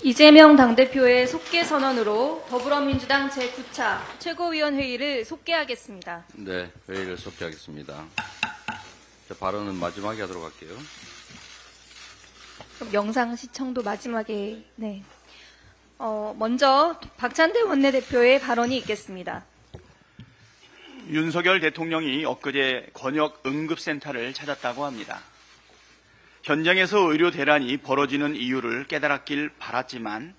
이재명 당대표의 속개 선언으로 더불어민주당 제9차 최고위원회의를 속개하겠습니다. 네, 회의를 속개하겠습니다. 발언은 마지막에 하도록 할게요. 그럼 영상 시청도 마지막에. 네. 먼저 박찬대 원내대표의 발언이 있겠습니다. 윤석열 대통령이 엊그제 권역 응급센터를 찾았다고 합니다. 현장에서 의료 대란이 벌어지는 이유를 깨달았길 바랐지만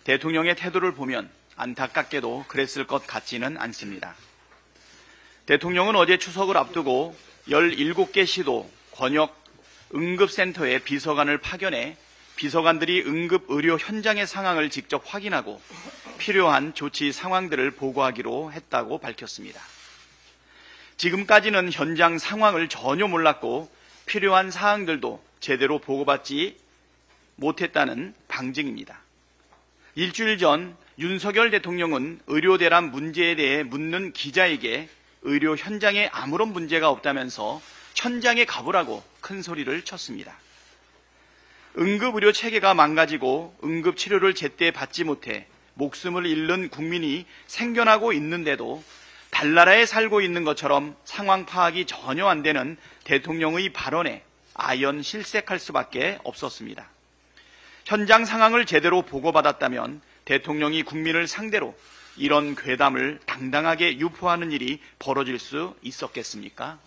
대통령의 태도를 보면 안타깝게도 그랬을 것 같지는 않습니다. 대통령은 어제 추석을 앞두고 17개 시도 권역 응급센터에 비서관을 파견해 비서관들이 응급의료 현장의 상황을 직접 확인하고 필요한 조치 상황들을 보고하기로 했다고 밝혔습니다. 지금까지는 현장 상황을 전혀 몰랐고 필요한 사항들도 제대로 보고받지 못했다는 방증입니다. 일주일 전 윤석열 대통령은 의료 대란 문제에 대해 묻는 기자에게 의료 현장에 아무런 문제가 없다면서 현장에 가보라고 큰 소리를 쳤습니다. 응급의료 체계가 망가지고 응급치료를 제때 받지 못해 목숨을 잃는 국민이 생겨나고 있는데도 달나라에 살고 있는 것처럼 상황 파악이 전혀 안 되는 대통령의 발언에 아연 실색할 수밖에 없었습니다. 현장 상황을 제대로 보고받았다면 대통령이 국민을 상대로 이런 괴담을 당당하게 유포하는 일이 벌어질 수 있었겠습니까?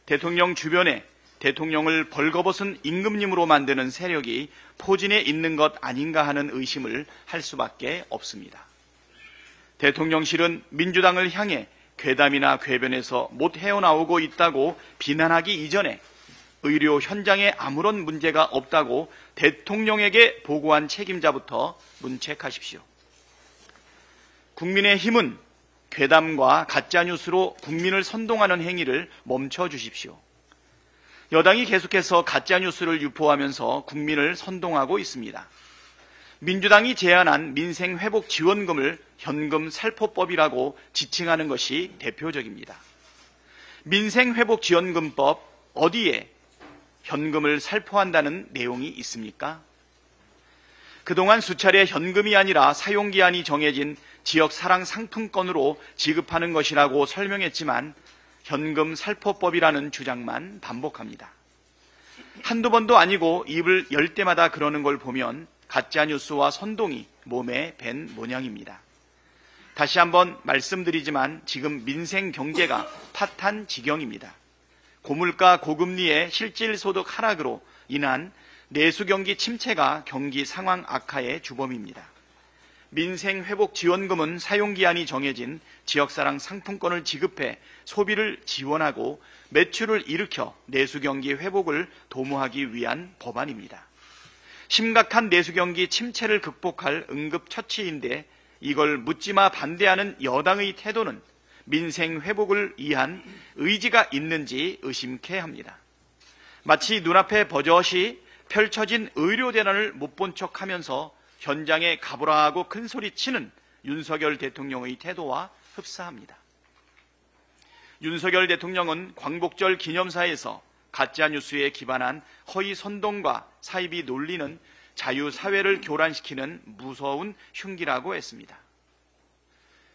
대통령 주변에 대통령을 벌거벗은 임금님으로 만드는 세력이 포진해 있는 것 아닌가 하는 의심을 할 수밖에 없습니다. 대통령실은 민주당을 향해 괴담이나 궤변에서 못 헤어나오고 있다고 비난하기 이전에 의료 현장에 아무런 문제가 없다고 대통령에게 보고한 책임자부터 문책하십시오. 국민의힘은 괴담과 가짜뉴스로 국민을 선동하는 행위를 멈춰주십시오. 여당이 계속해서 가짜뉴스를 유포하면서 국민을 선동하고 있습니다. 민주당이 제안한 민생회복지원금을 현금살포법이라고 지칭하는 것이 대표적입니다. 민생회복지원금법 어디에 현금을 살포한다는 내용이 있습니까? 그동안 수차례 현금이 아니라 사용기한이 정해진 지역사랑상품권으로 지급하는 것이라고 설명했지만 현금살포법이라는 주장만 반복합니다. 한두 번도 아니고 입을 열 때마다 그러는 걸 보면 가짜뉴스와 선동이 몸에 밴 모양입니다. 다시 한번 말씀드리지만 지금 민생 경제가 파탄 지경입니다. 고물가 고금리의 실질소득 하락으로 인한 내수경기 침체가 경기 상황 악화의 주범입니다. 민생회복지원금은 사용기한이 정해진 지역사랑 상품권을 지급해 소비를 지원하고 매출을 일으켜 내수경기 회복을 도모하기 위한 법안입니다. 심각한 내수경기 침체를 극복할 응급처치인데 이걸 묻지마 반대하는 여당의 태도는 민생 회복을 위한 의지가 있는지 의심케 합니다. 마치 눈앞에 버젓이 펼쳐진 의료 대란을 못 본 척하면서 현장에 가보라 하고 큰 소리치는 윤석열 대통령의 태도와 흡사합니다. 윤석열 대통령은 광복절 기념사에서 가짜뉴스에 기반한 허위 선동과 사이비 논리는 자유사회를 교란시키는 무서운 흉기라고 했습니다.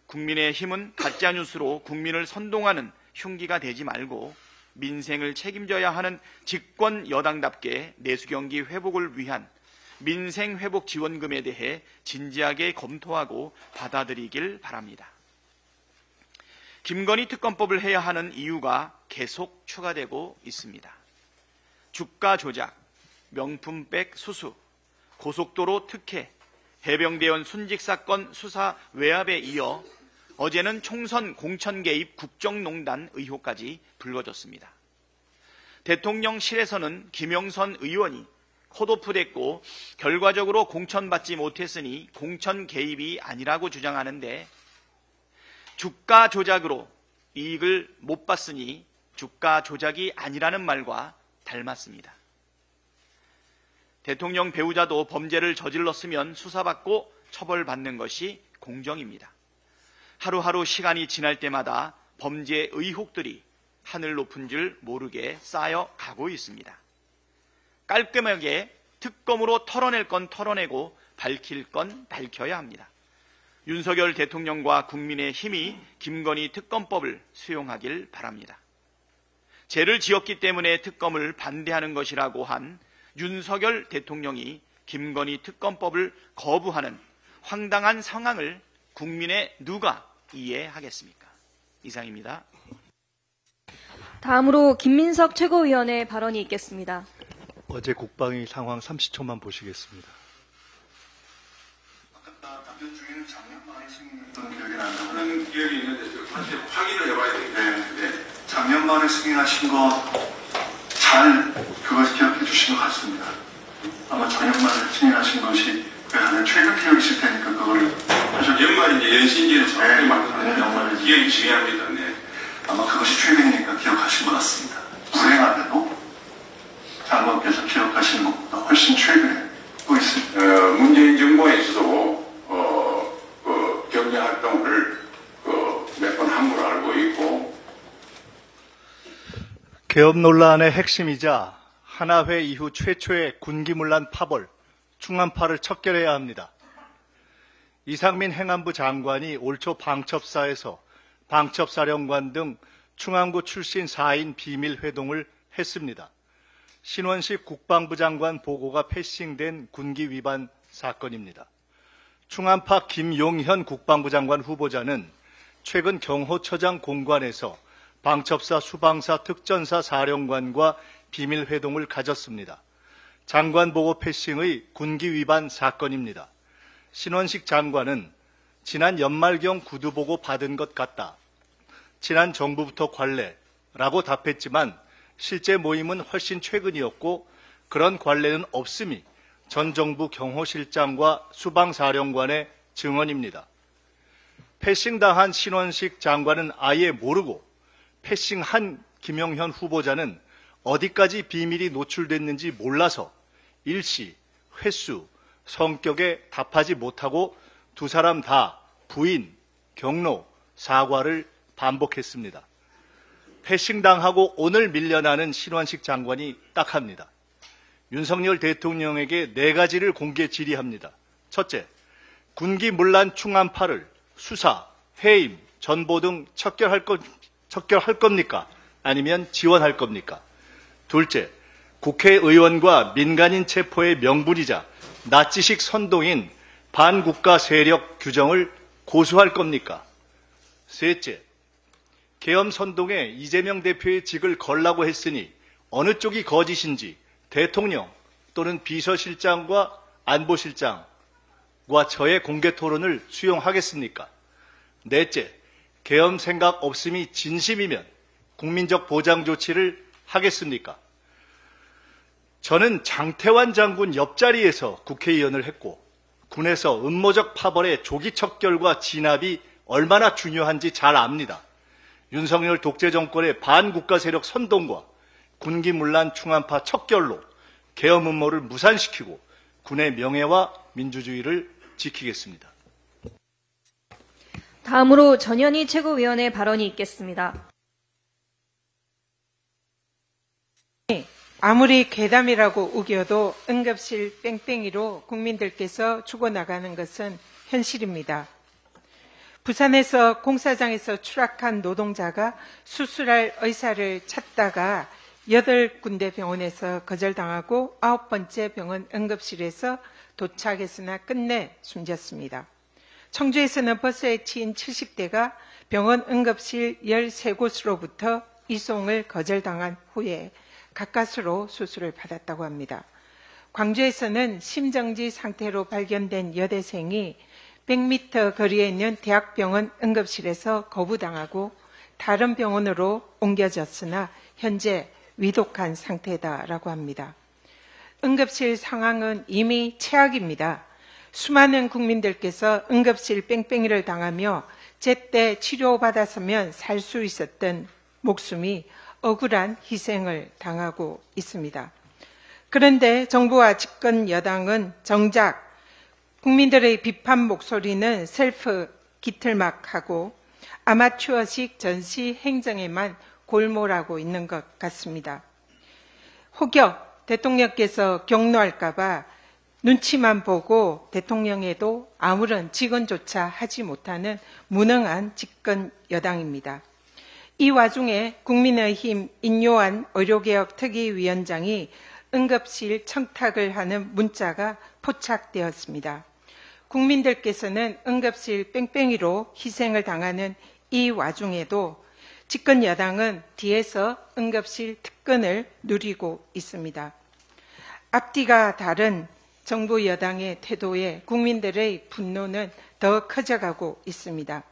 국민의힘은 가짜뉴스로 국민을 선동하는 흉기가 되지 말고 민생을 책임져야 하는 집권 여당답게 내수경기 회복을 위한 민생회복지원금에 대해 진지하게 검토하고 받아들이길 바랍니다. 김건희 특검법을 해야 하는 이유가 계속 추가되고 있습니다. 주가 조작, 명품백 수수, 고속도로 특혜, 해병대원 순직사건 수사 외압에 이어 어제는 총선 공천 개입 국정농단 의혹까지 불거졌습니다. 대통령실에서는 김영선 의원이 컷오프됐고 결과적으로 공천받지 못했으니 공천 개입이 아니라고 주장하는데 주가 조작으로 이익을 못 봤으니 주가 조작이 아니라는 말과 닮았습니다. 대통령 배우자도 범죄를 저질렀으면 수사받고 처벌받는 것이 공정입니다. 하루하루 시간이 지날 때마다 범죄 의혹들이 하늘 높은 줄 모르게 쌓여가고 있습니다. 깔끔하게 특검으로 털어낼 건 털어내고 밝힐 건 밝혀야 합니다. 윤석열 대통령과 국민의힘이 김건희 특검법을 수용하길 바랍니다. 죄를 지었기 때문에 특검을 반대하는 것이라고 한 윤석열 대통령이 김건희 특검법을 거부하는 황당한 상황을 국민의 누가 이해하겠습니까? 이상입니다. 다음으로 김민석 최고위원의 발언이 있겠습니다. 어제 국방위 상황 30초만 보시겠습니다. 아까 답변 중에는 작년 말에 승인했던 기억이 난다고 하는 기억이 있는데 다시 확인을 해봐야 되겠네요. 네. 작년 말에 승인하신 거 잘 그것을 기억해 주신 것 같습니다. 아마 작년 말에 승인하신 것이 가장 최근 기억이실 테니까 그거를 연말인지 연신지는 정확히 네, 맞거든요. 연말이지. 기억이 중요합니다. 네. 아마 그것이 최근이니까 기억하신 것 같습니다. 불행하게도 장관께서 기억하시는 것보다 훨씬 최근에 또 있습니다. 문재인 정부에서도 경제 활동을 몇 번 함부로 알고 있고 계엄 논란의 핵심이자 하나회 이후 최초의 군기문란 파벌, 충암파를 척결해야 합니다. 이상민 행안부 장관이 올 초 방첩사에서 방첩사령관 등 충암구 출신 4인 비밀 회동을 했습니다. 신원식 국방부 장관 보고가 패싱된 군기 위반 사건입니다. 충암파 김용현 국방부 장관 후보자는 최근 경호처장 공관에서 방첩사 수방사 특전사 사령관과 비밀 회동을 가졌습니다. 장관 보고 패싱의 군기 위반 사건입니다. 신원식 장관은 지난 연말경 구두 보고 받은 것 같다. 지난 정부부터 관례라고 답했지만 실제 모임은 훨씬 최근이었고 그런 관례는 없음이 전 정부 경호실장과 수방사령관의 증언입니다. 패싱당한 신원식 장관은 아예 모르고 패싱한 김용현 후보자는 어디까지 비밀이 노출됐는지 몰라서 일시, 횟수, 성격에 답하지 못하고 두 사람 다 부인, 경로, 사과를 반복했습니다. 패싱당하고 오늘 밀려나는 신원식 장관이 딱합니다. 윤석열 대통령에게 4가지를 공개 질의합니다. 첫째, 군기문란 충암파를 수사, 해임, 전보 등 척결할 겁니까? 아니면 지원할 겁니까? 둘째, 국회의원과 민간인 체포의 명분이자 나치식 선동인 반국가 세력 규정을 고수할 겁니까? 셋째, 계엄 선동에 이재명 대표의 직을 걸라고 했으니 어느 쪽이 거짓인지 대통령 또는 비서실장과 안보실장과 저의 공개 토론을 수용하겠습니까? 넷째, 계엄 생각 없음이 진심이면 국민적 보장 조치를 하겠습니까? 저는 장태환 장군 옆자리에서 국회의원을 했고 군에서 음모적 파벌의 조기 척결과 진압이 얼마나 중요한지 잘 압니다. 윤석열 독재 정권의 반국가 세력 선동과 군기문란 충암파 척결로 계엄 음모를 무산시키고 군의 명예와 민주주의를 지키겠습니다. 다음으로 전현희 최고위원의 발언이 있겠습니다. 아무리 괴담이라고 우겨도 응급실 뺑뺑이로 국민들께서 죽어나가는 것은 현실입니다. 부산에서 공사장에서 추락한 노동자가 수술할 의사를 찾다가 8군데 병원에서 거절당하고 9번째 병원 응급실에서 도착했으나 끝내 숨졌습니다. 청주에서는 버스에 치인 70대가 병원 응급실 13곳으로부터 이송을 거절당한 후에 가까스로 수술을 받았다고 합니다. 광주에서는 심정지 상태로 발견된 여대생이 100m 거리에 있는 대학병원 응급실에서 거부당하고 다른 병원으로 옮겨졌으나 현재 위독한 상태다라고 합니다. 응급실 상황은 이미 최악입니다. 수많은 국민들께서 응급실 뺑뺑이를 당하며 제때 치료받았으면 살 수 있었던 목숨이 억울한 희생을 당하고 있습니다. 그런데 정부와 집권 여당은 정작 국민들의 비판 목소리는 셀프 기틀막하고 아마추어식 전시 행정에만 골몰하고 있는 것 같습니다. 혹여 대통령께서 경로할까봐 눈치만 보고 대통령에도 아무런 직언조차 하지 못하는 무능한 집권 여당입니다. 이 와중에 국민의힘 인요한 의료개혁 특위위원장이 응급실 청탁을 하는 문자가 포착되었습니다. 국민들께서는 응급실 뺑뺑이로 희생을 당하는 이 와중에도 집권 여당은 뒤에서 응급실 특권을 누리고 있습니다. 앞뒤가 다른 정부 여당의 태도에 국민들의 분노는 더 커져가고 있습니다.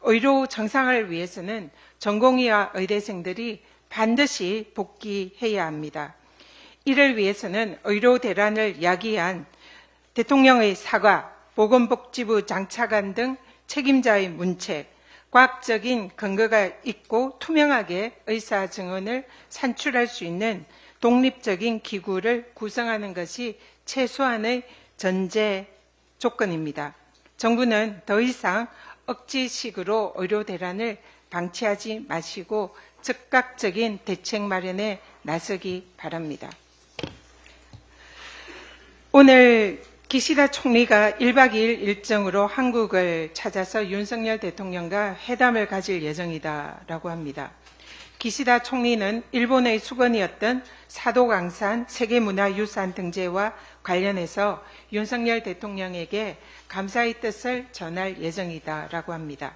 의료 정상화를 위해서는 전공의와 의대생들이 반드시 복귀해야 합니다. 이를 위해서는 의료 대란을 야기한 대통령의 사과, 보건복지부 장차관 등 책임자의 문책, 과학적인 근거가 있고 투명하게 의사증언을 산출할 수 있는 독립적인 기구를 구성하는 것이 최소한의 전제 조건입니다. 정부는 더 이상 억지식으로 의료 대란을 방치하지 마시고 즉각적인 대책 마련에 나서기 바랍니다. 오늘 기시다 총리가 1박 2일 일정으로 한국을 찾아서 윤석열 대통령과 회담을 가질 예정이다라고 합니다. 기시다 총리는 일본의 수건이었던 사도강산 세계문화유산 등재와 관련해서 윤석열 대통령에게 감사의 뜻을 전할 예정이다라고 합니다.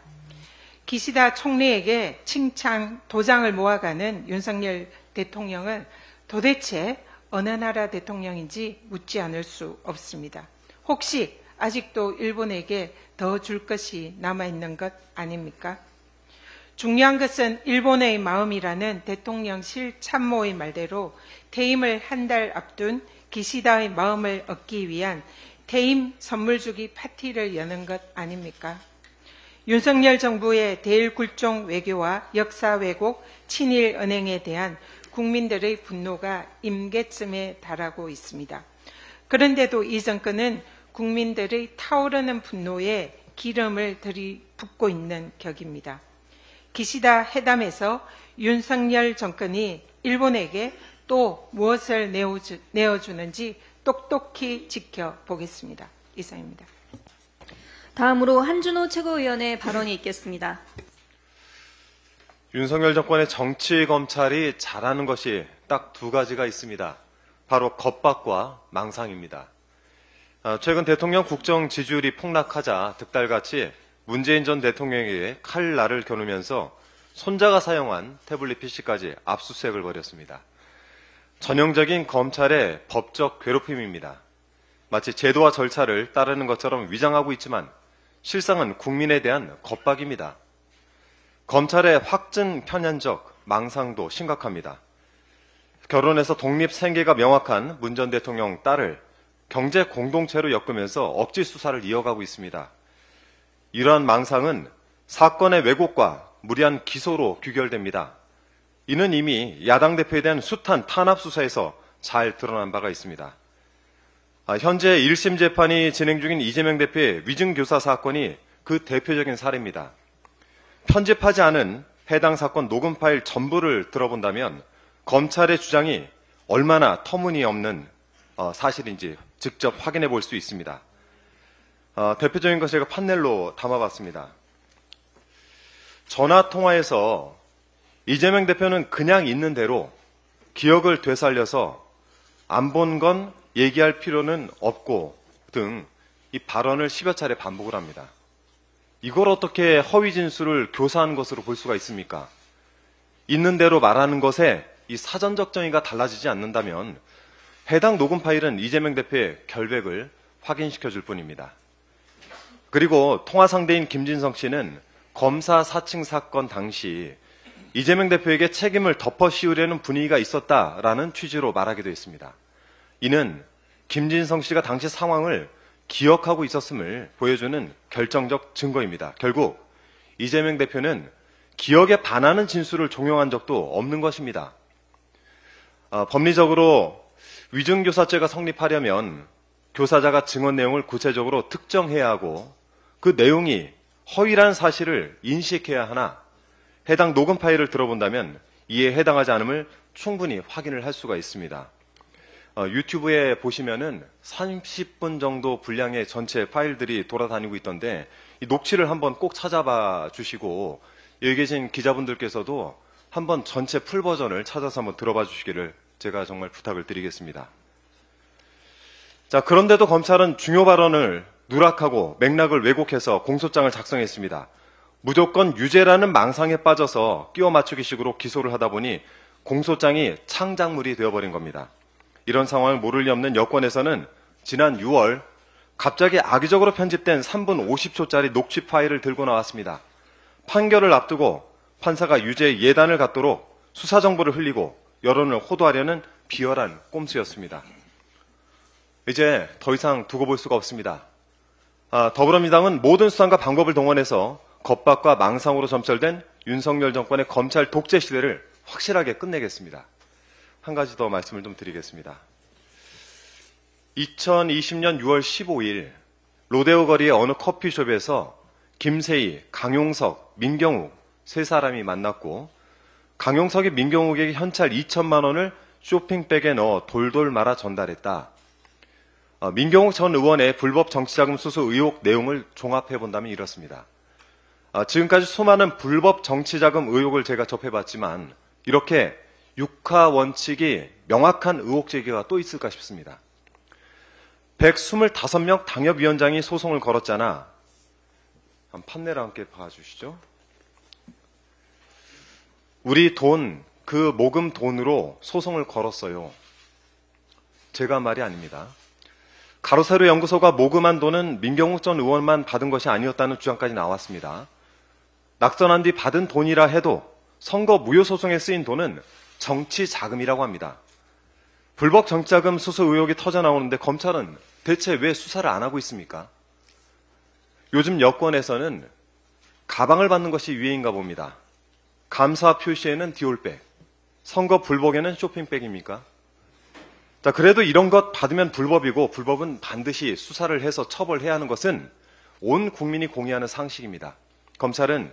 기시다 총리에게 칭찬 도장을 모아가는 윤석열 대통령은 도대체 어느 나라 대통령인지 묻지 않을 수 없습니다. 혹시 아직도 일본에게 더 줄 것이 남아있는 것 아닙니까? 중요한 것은 일본의 마음이라는 대통령실 참모의 말대로 퇴임을 한 달 앞둔 기시다의 마음을 얻기 위한 퇴임 선물 주기 파티를 여는 것 아닙니까? 윤석열 정부의 대일굴종 외교와 역사 왜곡, 친일 은행에 대한 국민들의 분노가 임계점에 달하고 있습니다. 그런데도 이 정권은 국민들의 타오르는 분노에 기름을 들이붓고 있는 격입니다. 기시다 회담에서 윤석열 정권이 일본에게 또 무엇을 내어주는지 똑똑히 지켜보겠습니다. 이상입니다. 다음으로 한준호 최고위원의 발언이 있겠습니다. 윤석열 정권의 정치 검찰이 잘하는 것이 딱 두 가지가 있습니다. 바로 겁박과 망상입니다. 최근 대통령 국정 지지율이 폭락하자 득달같이 문재인 전 대통령에게 칼날을 겨누면서 손자가 사용한 태블릿 PC까지 압수수색을 벌였습니다. 전형적인 검찰의 법적 괴롭힘입니다. 마치 제도와 절차를 따르는 것처럼 위장하고 있지만 실상은 국민에 대한 겁박입니다. 검찰의 확증 편향적 망상도 심각합니다. 결혼해서 독립 생계가 명확한 문 전 대통령 딸을 경제 공동체로 엮으면서 억지 수사를 이어가고 있습니다. 이러한 망상은 사건의 왜곡과 무리한 기소로 귀결됩니다. 이는 이미 야당 대표에 대한 숱한 탄압 수사에서 잘 드러난 바가 있습니다. 현재 1심 재판이 진행 중인 이재명 대표의 위증교사 사건이 그 대표적인 사례입니다. 편집하지 않은 해당 사건 녹음 파일 전부를 들어본다면 검찰의 주장이 얼마나 터무니없는 사실인지 직접 확인해 볼 수 있습니다. 대표적인 것 제가 판넬로 담아봤습니다. 전화통화에서 이재명 대표는 그냥 있는 대로 기억을 되살려서 안 본 건 얘기할 필요는 없고 등 이 발언을 10여 차례 반복을 합니다. 이걸 어떻게 허위 진술을 교사한 것으로 볼 수가 있습니까? 있는 대로 말하는 것에 이 사전적 정의가 달라지지 않는다면 해당 녹음 파일은 이재명 대표의 결백을 확인시켜 줄 뿐입니다. 그리고 통화 상대인 김진성 씨는 검사 사칭 사건 당시 이재명 대표에게 책임을 덮어 씌우려는 분위기가 있었다라는 취지로 말하기도 했습니다. 이는 김진성 씨가 당시 상황을 기억하고 있었음을 보여주는 결정적 증거입니다. 결국 이재명 대표는 기억에 반하는 진술을 종용한 적도 없는 것입니다. 법리적으로 위증교사죄가 성립하려면 교사자가 증언 내용을 구체적으로 특정해야 하고 그 내용이 허위라는 사실을 인식해야 하나 해당 녹음 파일을 들어본다면 이에 해당하지 않음을 충분히 확인을 할 수가 있습니다. 유튜브에 보시면은 30분 정도 분량의 전체 파일들이 돌아다니고 있던데 이 녹취를 한번 꼭 찾아봐 주시고 여기 계신 기자분들께서도 한번 전체 풀 버전을 찾아서 한번 들어봐 주시기를 제가 정말 부탁을 드리겠습니다. 자, 그런데도 검찰은 중요 발언을 누락하고 맥락을 왜곡해서 공소장을 작성했습니다. 무조건 유죄라는 망상에 빠져서 끼워 맞추기식으로 기소를 하다 보니 공소장이 창작물이 되어버린 겁니다. 이런 상황을 모를 리 없는 여권에서는 지난 6월 갑자기 악의적으로 편집된 3분 50초짜리 녹취 파일을 들고 나왔습니다. 판결을 앞두고 판사가 유죄 예단을 갖도록 수사 정보를 흘리고 여론을 호도하려는 비열한 꼼수였습니다. 이제 더 이상 두고 볼 수가 없습니다. 더불어민주당은 모든 수단과 방법을 동원해서 겁박과 망상으로 점철된 윤석열 정권의 검찰 독재 시대를 확실하게 끝내겠습니다. 한 가지 더 말씀을 좀 드리겠습니다. 2020년 6월 15일 로데오 거리의 어느 커피숍에서 김세희, 강용석, 민경욱 세 사람이 만났고 강용석이 민경욱에게 현찰 2천만 원을 쇼핑백에 넣어 돌돌 말아 전달했다. 민경욱 전 의원의 불법 정치자금 수수 의혹 내용을 종합해본다면 이렇습니다. 지금까지 수많은 불법 정치자금 의혹을 제가 접해봤지만 이렇게 육하 원칙이 명확한 의혹 제기가 또 있을까 싶습니다. 125명 당협위원장이 소송을 걸었잖아. 판넬과 함께 봐주시죠. 우리 돈, 그 모금 돈으로 소송을 걸었어요. 제가 한 말이 아닙니다. 가로세로 연구소가 모금한 돈은 민경욱 전 의원만 받은 것이 아니었다는 주장까지 나왔습니다. 낙선한 뒤 받은 돈이라 해도 선거 무효소송에 쓰인 돈은 정치 자금이라고 합니다. 불법 정치자금 수수 의혹이 터져나오는데 검찰은 대체 왜 수사를 안 하고 있습니까? 요즘 여권에서는 가방을 받는 것이 유행인가 봅니다. 감사 표시에는 디올백, 선거 불복에는 쇼핑백입니까? 자, 그래도 이런 것 받으면 불법이고 불법은 반드시 수사를 해서 처벌해야 하는 것은 온 국민이 공유하는 상식입니다. 검찰은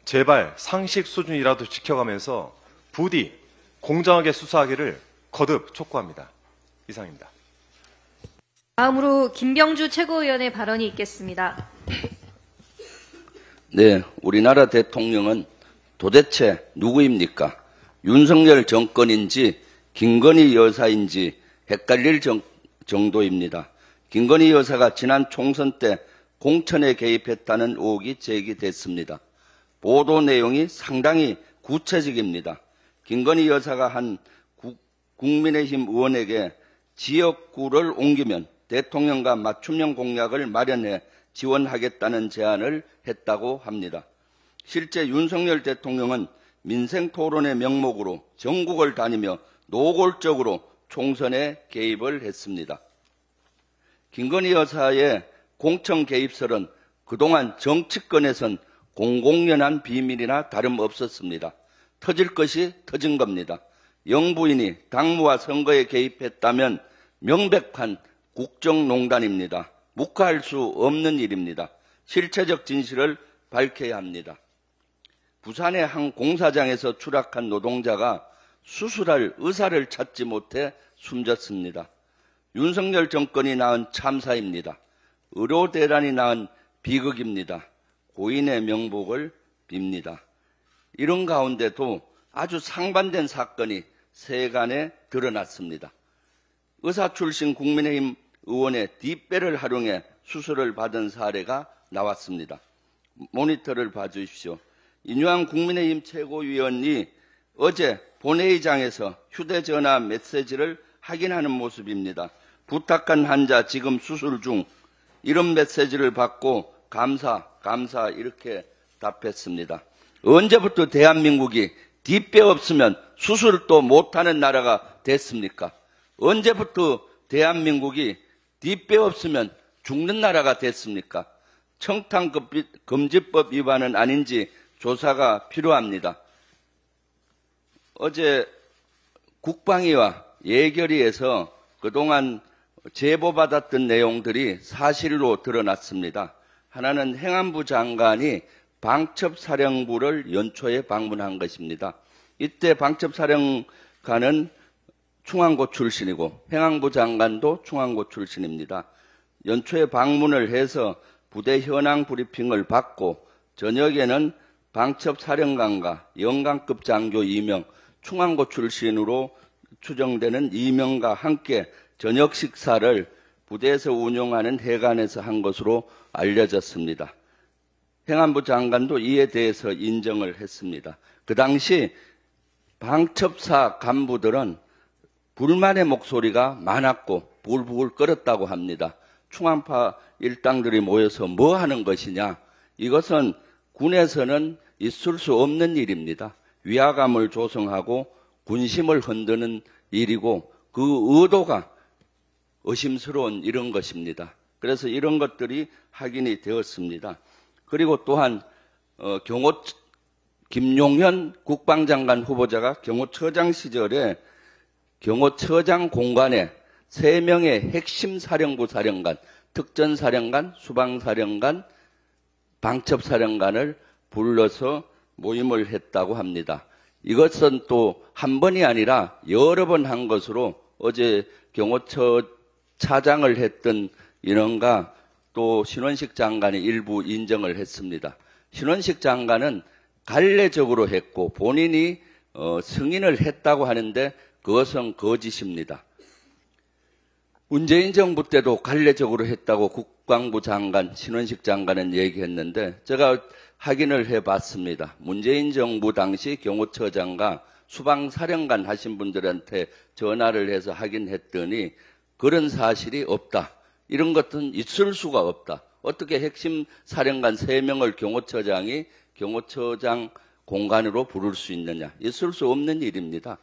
제발 상식 수준이라도 지켜가면서 부디 공정하게 수사하기를 거듭 촉구합니다. 이상입니다. 다음으로 김병주 최고위원의 발언이 있겠습니다. 네, 우리나라 대통령은 도대체 누구입니까? 윤석열 정권인지 김건희 여사인지 헷갈릴 정도입니다. 김건희 여사가 지난 총선 때 공천에 개입했다는 의혹이 제기됐습니다. 보도 내용이 상당히 구체적입니다. 김건희 여사가 한 국민의힘 의원에게 지역구를 옮기면 대통령과 맞춤형 공약을 마련해 지원하겠다는 제안을 했다고 합니다. 실제 윤석열 대통령은 민생토론의 명목으로 전국을 다니며 노골적으로 총선에 개입을 했습니다. 김건희 여사의 공천 개입설은 그동안 정치권에선 공공연한 비밀이나 다름없었습니다. 터질 것이 터진 겁니다. 영부인이 당무와 선거에 개입했다면 명백한 국정농단입니다. 묵과할 수 없는 일입니다. 실체적 진실을 밝혀야 합니다. 부산의 한 공사장에서 추락한 노동자가 수술할 의사를 찾지 못해 숨졌습니다. 윤석열 정권이 낳은 참사입니다. 의료대란이 낳은 비극입니다. 고인의 명복을 빕니다. 이런 가운데도 아주 상반된 사건이 세간에 드러났습니다. 의사 출신 국민의힘 의원의 뒷배를 활용해 수술을 받은 사례가 나왔습니다. 모니터를 봐주십시오. 인유한 국민의힘 최고위원이 어제 본회의장에서 휴대전화 메시지를 확인하는 모습입니다. 부탁한 환자 지금 수술 중, 이런 메시지를 받고 감사 이렇게 답했습니다. 언제부터 대한민국이 뒷배 없으면 수술도 못하는 나라가 됐습니까? 언제부터 대한민국이 뒷배 없으면 죽는 나라가 됐습니까? 청탕금지법 위반은 아닌지 조사가 필요합니다. 어제 국방위와 예결위에서 그동안 제보받았던 내용들이 사실로 드러났습니다. 하나는 행안부 장관이 방첩사령부를 연초에 방문한 것입니다. 이때 방첩사령관은 충안고 출신이고 행안부 장관도 충안고 출신입니다. 연초에 방문을 해서 부대 현황 브리핑을 받고 저녁에는 방첩사령관과 영관급 장교 2명, 충안고 출신으로 추정되는 2명과 함께 저녁 식사를 부대에서 운영하는 해관에서 한 것으로 알려졌습니다. 행안부 장관도 이에 대해서 인정을 했습니다. 그 당시 방첩사 간부들은 불만의 목소리가 많았고 부글부글 끓었다고 합니다. 충안파 일당들이 모여서 뭐 하는 것이냐? 이것은 군에서는 있을 수 없는 일입니다. 위화감을 조성하고 군심을 흔드는 일이고 그 의도가 의심스러운 이런 것입니다. 그래서 이런 것들이 확인이 되었습니다. 그리고 또한 김용현 국방장관 후보자가 경호처장 시절에 경호처장 공관에 3명의 핵심 사령부 사령관, 특전사령관, 수방사령관, 방첩사령관을 불러서 모임을 했다고 합니다. 이것은 또 한 번이 아니라 여러 번 한 것으로 어제 경호처 차장을 했던 인원과 또 신원식 장관이 일부 인정을 했습니다. 신원식 장관은 관례적으로 했고 본인이 승인을 했다고 하는데 그것은 거짓입니다. 문재인 정부 때도 관례적으로 했다고 국방부 장관, 신원식 장관은 얘기했는데 제가 확인을 해봤습니다. 문재인 정부 당시 경호처장과 수방사령관 하신 분들한테 전화를 해서 확인했더니 그런 사실이 없다. 이런 것은 있을 수가 없다. 어떻게 핵심 사령관 3명을 경호처장이 경호처장 공간으로 부를 수 있느냐. 있을 수 없는 일입니다.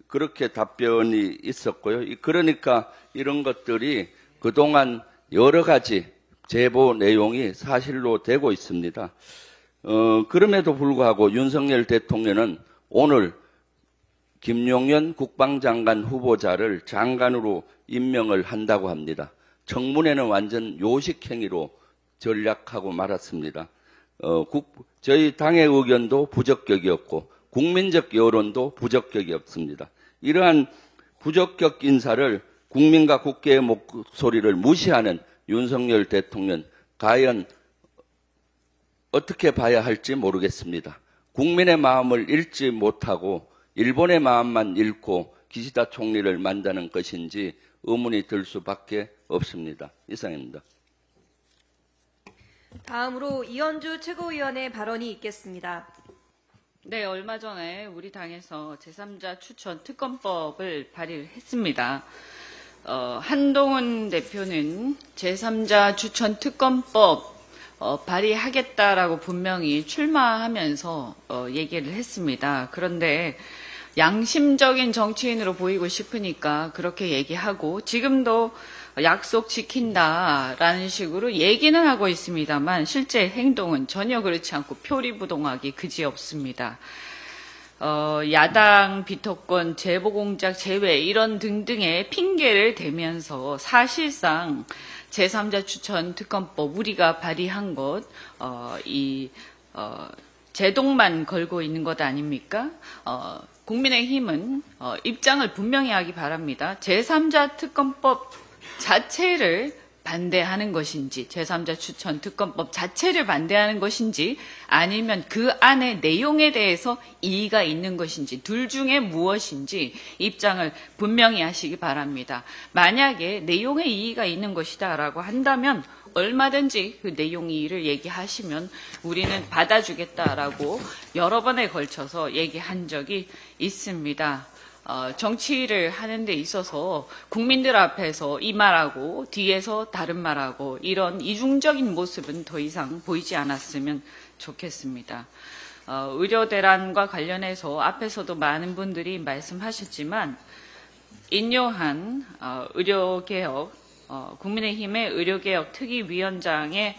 그렇게 답변이 있었고요. 그러니까 이런 것들이 그동안 여러 가지 제보 내용이 사실로 되고 있습니다. 그럼에도 불구하고 윤석열 대통령은 오늘 김용현 국방장관 후보자를 장관으로 임명을 한다고 합니다. 청문회는 완전 요식행위로 전략하고 말았습니다. 저희 당의 의견도 부적격이었고 국민적 여론도 부적격이었습니다. 이러한 부적격 인사를 국민과 국회의 목소리를 무시하는 윤석열 대통령, 과연 어떻게 봐야 할지 모르겠습니다. 국민의 마음을 읽지 못하고 일본의 마음만 읽고 기시다 총리를 만드는 것인지 의문이 들 수밖에 없습니다. 이상입니다. 다음으로 이현주 최고위원의 발언이 있겠습니다. 네, 얼마 전에 우리 당에서 제3자 추천 특검법을 발의를 했습니다. 한동훈 대표는 제3자 추천 특검법 발의하겠다라고 분명히 출마하면서 얘기를 했습니다. 그런데 양심적인 정치인으로 보이고 싶으니까 그렇게 얘기하고 지금도 약속 지킨다라는 식으로 얘기는 하고 있습니다만 실제 행동은 전혀 그렇지 않고 표리부동하기 그지없습니다. 야당 비토권, 제보공작 제외 이런 등등의 핑계를 대면서 사실상 제3자 추천 특검법 우리가 발의한 것 제동만 걸고 있는 것 아닙니까? 국민의힘은 입장을 분명히 하기 바랍니다. 제3자 특검법 자체를 반대하는 것인지 제3자 추천 특검법 자체를 반대하는 것인지 아니면 그 안에 내용에 대해서 이의가 있는 것인지 둘 중에 무엇인지 입장을 분명히 하시기 바랍니다. 만약에 내용에 이의가 있는 것이다라고 한다면 얼마든지 그 내용 이의를 얘기하시면 우리는 받아주겠다라고 여러 번에 걸쳐서 얘기한 적이 있습니다. 정치를 하는 데 있어서 국민들 앞에서 이 말하고 뒤에서 다른 말하고 이런 이중적인 모습은 더 이상 보이지 않았으면 좋겠습니다. 의료대란과 관련해서 앞에서도 많은 분들이 말씀하셨지만 인요한 의료개혁, 국민의힘의 의료개혁 특위위원장의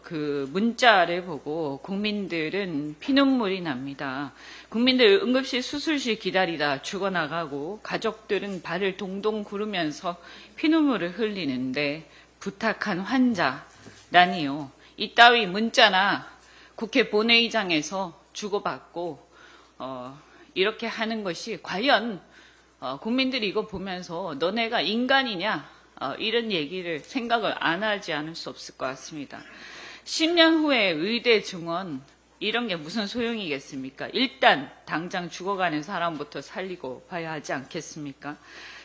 그 문자를 보고 국민들은 피눈물이 납니다. 국민들 응급실 수술실 기다리다 죽어나가고 가족들은 발을 동동 구르면서 피눈물을 흘리는데 부탁한 환자라니요. 이따위 문자나 국회 본회의장에서 주고받고 이렇게 하는 것이 과연 국민들이 이거 보면서 너네가 인간이냐 이런 얘기를 생각을 안 하지 않을 수 없을 것 같습니다. 10년 후에 의대 증원 이런 게 무슨 소용이겠습니까? 일단 당장 죽어가는 사람부터 살리고 봐야 하지 않겠습니까?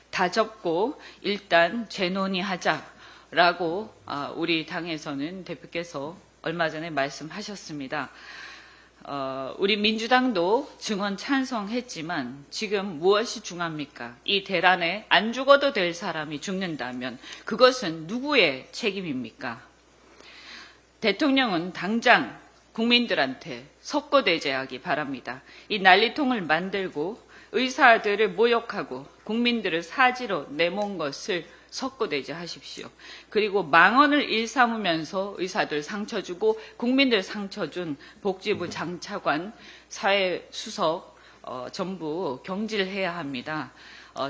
다 접고 일단 재논의하자라고 우리 당에서는 대표께서 얼마 전에 말씀하셨습니다. 우리 민주당도 증언 찬성했지만 지금 무엇이 중요합니까? 이 대란에 안 죽어도 될 사람이 죽는다면 그것은 누구의 책임입니까? 대통령은 당장 국민들한테 석고대죄하기 바랍니다. 이 난리통을 만들고 의사들을 모욕하고 국민들을 사지로 내몬 것을 석고대죄하십시오. 그리고 망언을 일삼으면서 의사들 상처 주고 국민들 상처 준 복지부 장차관, 사회수석 전부 경질해야 합니다.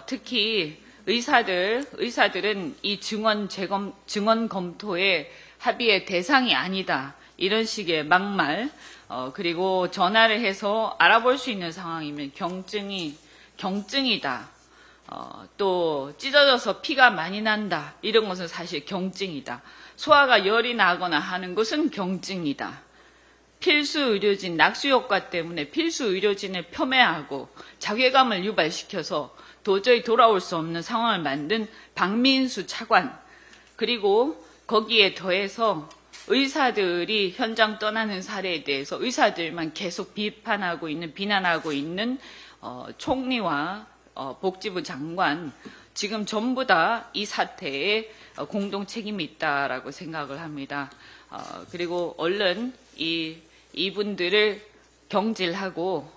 특히 의사들은 이 증언 검토의 합의의 대상이 아니다. 이런 식의 막말, 그리고 전화를 해서 알아볼 수 있는 상황이면 경증이다. 또 찢어져서 피가 많이 난다. 이런 것은 사실 경증이다. 소화가 열이 나거나 하는 것은 경증이다. 필수 의료진 낙수 효과 때문에 필수 의료진을 폄훼하고 자괴감을 유발시켜서 도저히 돌아올 수 없는 상황을 만든 박민수 차관, 그리고 거기에 더해서 의사들이 현장 떠나는 사례에 대해서 의사들만 계속 비난하고 있는 총리와 복지부 장관, 지금 전부 다 이 사태에 공동 책임이 있다라고 생각을 합니다. 그리고 얼른 이분들을 경질하고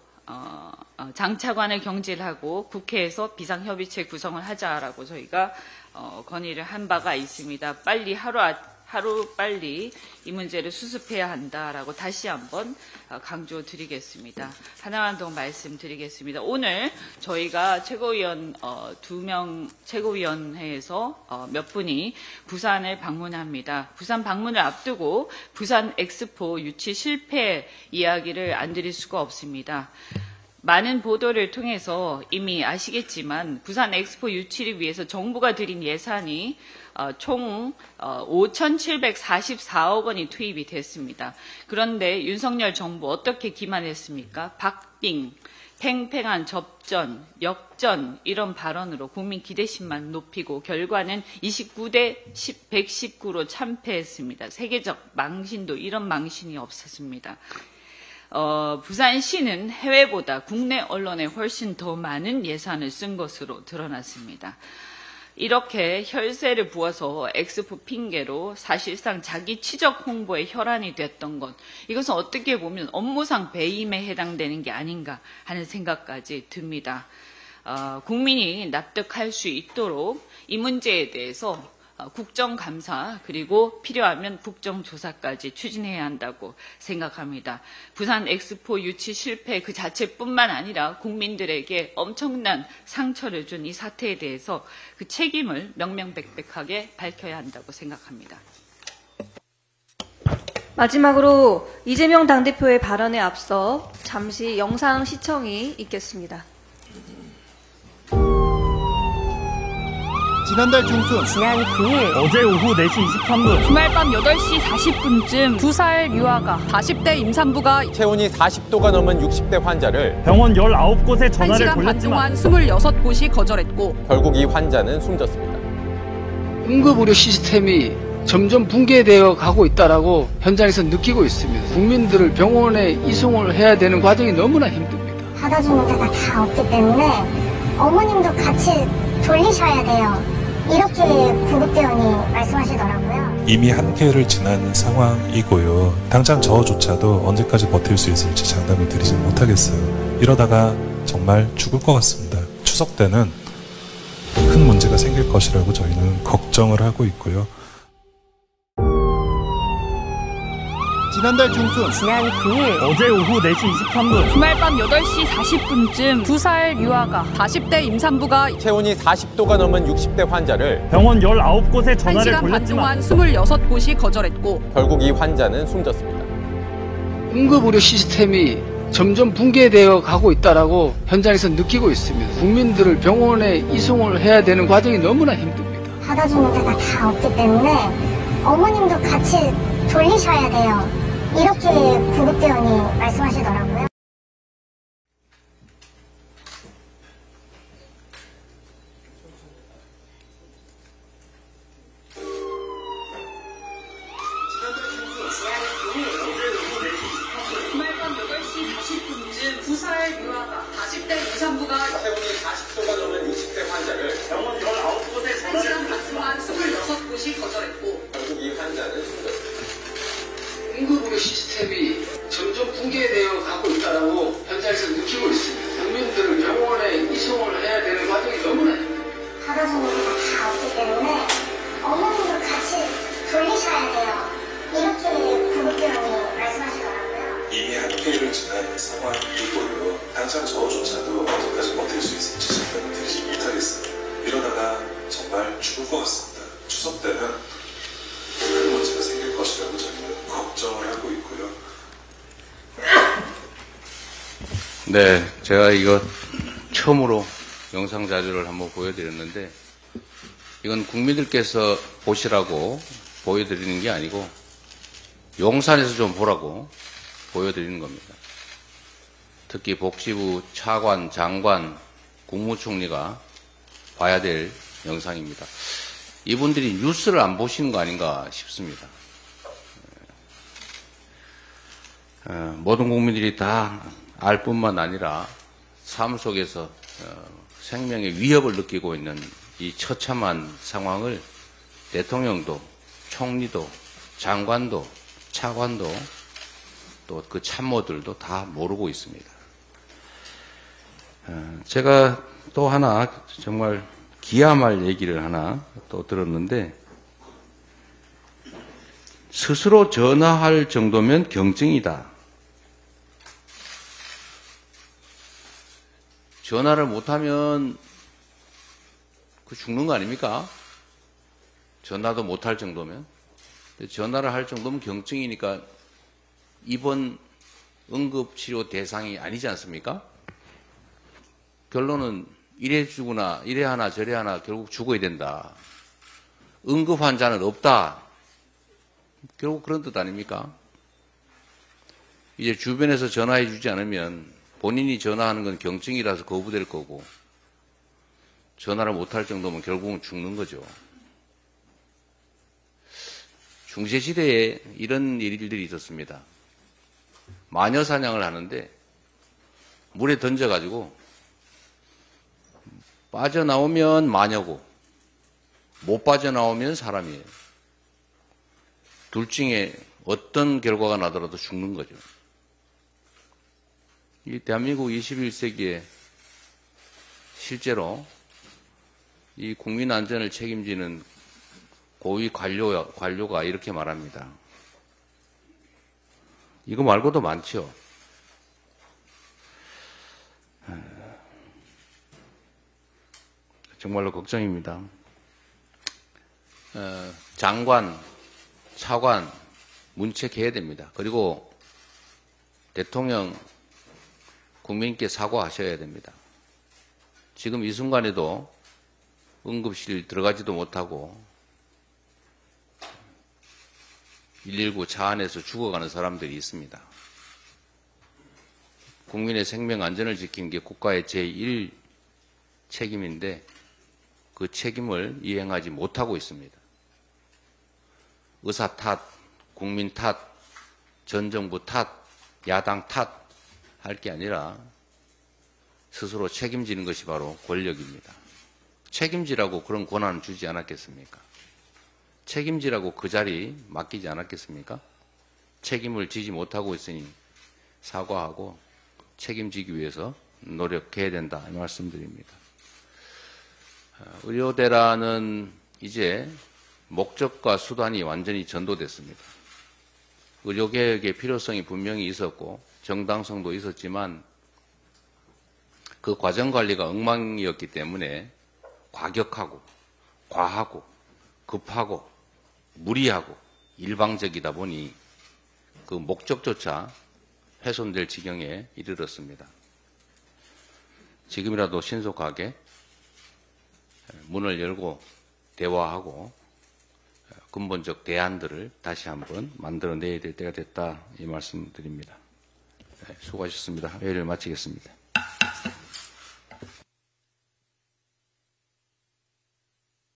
장차관을 경질하고 국회에서 비상협의체 구성을 하자라고 저희가 건의를 한 바가 있습니다. 빨리 하루빨리 이 문제를 수습해야 한다라고 다시 한번 강조드리겠습니다. 하나만 더 말씀드리겠습니다. 오늘 저희가 최고위원 2명 최고위원회에서 몇 분이 부산을 방문합니다. 부산 방문을 앞두고 부산 엑스포 유치 실패 이야기를 안 드릴 수가 없습니다. 많은 보도를 통해서 이미 아시겠지만 부산 엑스포 유치를 위해서 정부가 들인 예산이 총 5,744억 원이 투입이 됐습니다. 그런데 윤석열 정부 어떻게 기만했습니까? 박빙, 팽팽한 접전, 역전 이런 발언으로 국민 기대심만 높이고 결과는 29대 119로 참패했습니다. 세계적 망신도 이런 망신이 없었습니다. 부산시는 해외보다 국내 언론에 훨씬 더 많은 예산을 쓴 것으로 드러났습니다. 이렇게 혈세를 부어서 엑스포 핑계로 사실상 자기 치적 홍보에 혈안이 됐던 것, 이것은 어떻게 보면 업무상 배임에 해당되는 게 아닌가 하는 생각까지 듭니다. 국민이 납득할 수 있도록 이 문제에 대해서 국정감사 그리고 필요하면 국정조사까지 추진해야 한다고 생각합니다. 부산 엑스포 유치 실패 그 자체뿐만 아니라 국민들에게 엄청난 상처를 준 이 사태에 대해서 그 책임을 명명백백하게 밝혀야 한다고 생각합니다. 마지막으로 이재명 당대표의 발언에 앞서 잠시 영상 시청이 있겠습니다. 지난달 중순 지난 9일 어제 오후 4시 23분 주말 밤 8시 40분쯤 2살 유아가 40대 임산부가 체온이 40도가 넘은 60대 환자를 병원 19곳에 전화를 1시간 반 돌렸지만 동안 26곳이 거절했고 결국 이 환자는 숨졌습니다. 응급의료 시스템이 점점 붕괴되어 가고 있다라고 현장에서 느끼고 있습니다. 국민들을 병원에 이송을 해야 되는 과정이 너무나 힘듭니다. 받아주는 데가 다 없기 때문에 어머님도 같이 돌리셔야 돼요. 이렇게 구급대원이 말씀하시더라고요. 이미 한계를 지난 상황이고요. 당장 저조차도 언제까지 버틸 수 있을지 장담을 드리지 못하겠어요. 이러다가 정말 죽을 것 같습니다. 추석 때는 큰 문제가 생길 것이라고 저희는 걱정을 하고 있고요. 지난달 중순 지난 9일 어제 오후 4시 23분 주말 밤 8시 40분쯤 2살 유아가 40대 임산부가 체온이 40도가 넘은 60대 환자를 병원 19곳에 전화를 1시간 반 돌렸지만 동안 26곳이 거절했고 결국 이 환자는 숨졌습니다. 응급의료 시스템이 점점 붕괴되어 가고 있다라고 현장에서 느끼고 있습니다. 국민들을 병원에 이송을 해야 되는 과정이 너무나 힘듭니다. 받아주는 데가 다 없기 때문에 어머님도 같이 돌리셔야 돼요. 이렇게 구급대원이 말씀하시더라고요. 주말 밤 8시 40분쯤 2살 유아가 40대 임산부가 체온이 40도가 넘는 60대 환자를 병원 19곳에 전화를 받지만 26곳이 거절했고 결국 이 환자는 숨졌습니다. 응급의료 시스템이 점점 붕괴되어 가고 있다라고 현장에서 느끼고 있습니다. 국민들을 병원에 이송을 해야 되는 과정이 너무나 힘듭니다. 받아주는 데가 다 없기 때문에 어머님도 같이 돌리셔야 돼요. 이렇게 구급대원이 말씀하시더라고요. 이미 한계를 지난 상황이고요. 당장 저조차도 언제까지 버틸 수 있을지 장담을 드리지 못하겠어요. 이러다가 정말 죽을 것 같습니다. 추석 때는 큰 문제가 생길 것이라고 저는 걱정을 하고 있고요. 네, 제가 이거 처음으로 영상 자료를 한번 보여드렸는데 이건 국민들께서 보시라고 보여드리는 게 아니고 용산에서 좀 보라고 보여드리는 겁니다. 특히 복지부 차관, 장관, 국무총리가 봐야 될 영상입니다. 이분들이 뉴스를 안 보시는 거 아닌가 싶습니다. 모든 국민들이 다 알 뿐만 아니라 삶 속에서 생명의 위협을 느끼고 있는 이 처참한 상황을 대통령도, 총리도, 장관도, 차관도 또 그 참모들도 다 모르고 있습니다. 제가 또 하나 정말 기함할 얘기를 하나 또 들었는데 스스로 전화할 정도면 경증이다. 전화를 못하면 그 죽는 거 아닙니까? 전화도 못할 정도면. 전화를 할 정도면 경증이니까 입원 응급치료 대상이 아니지 않습니까? 결론은 이래 죽으나 이래 하나 저래 하나 결국 죽어야 된다. 응급 환자는 없다. 결국 그런 뜻 아닙니까? 이제 주변에서 전화해 주지 않으면 본인이 전화하는 건 경증이라서 거부될 거고 전화를 못할 정도면 결국은 죽는 거죠. 중세시대에 이런 일들이 있었습니다. 마녀 사냥을 하는데 물에 던져가지고 빠져나오면 마녀고 못 빠져나오면 사람이에요. 둘 중에 어떤 결과가 나더라도 죽는 거죠. 이 대한민국 21세기에 실제로 이 국민 안전을 책임지는 고위 관료가 이렇게 말합니다. 이거 말고도 많죠. 정말로 걱정입니다. 장관, 차관 문책해야 됩니다. 그리고 대통령 국민께 사과하셔야 됩니다. 지금 이 순간에도 응급실 들어가지도 못하고 119 차 안에서 죽어가는 사람들이 있습니다. 국민의 생명 안전을 지키는 게 국가의 제1 책임인데 그 책임을 이행하지 못하고 있습니다. 의사 탓, 국민 탓, 전 정부 탓, 야당 탓 할 게 아니라 스스로 책임지는 것이 바로 권력입니다. 책임지라고 그런 권한을 주지 않았겠습니까? 책임지라고 그 자리 맡기지 않았겠습니까? 책임을 지지 못하고 있으니 사과하고 책임지기 위해서 노력해야 된다 이 말씀드립니다. 의료대라는 이제 목적과 수단이 완전히 전도됐습니다. 의료개혁의 필요성이 분명히 있었고 정당성도 있었지만 그 과정관리가 엉망이었기 때문에 과격하고 과하고 급하고 무리하고 일방적이다 보니 그 목적조차 훼손될 지경에 이르렀습니다. 지금이라도 신속하게 문을 열고 대화하고 근본적 대안들을 다시 한번 만들어내야 될 때가 됐다 이 말씀드립니다. 수고하셨습니다. 회의를 마치겠습니다.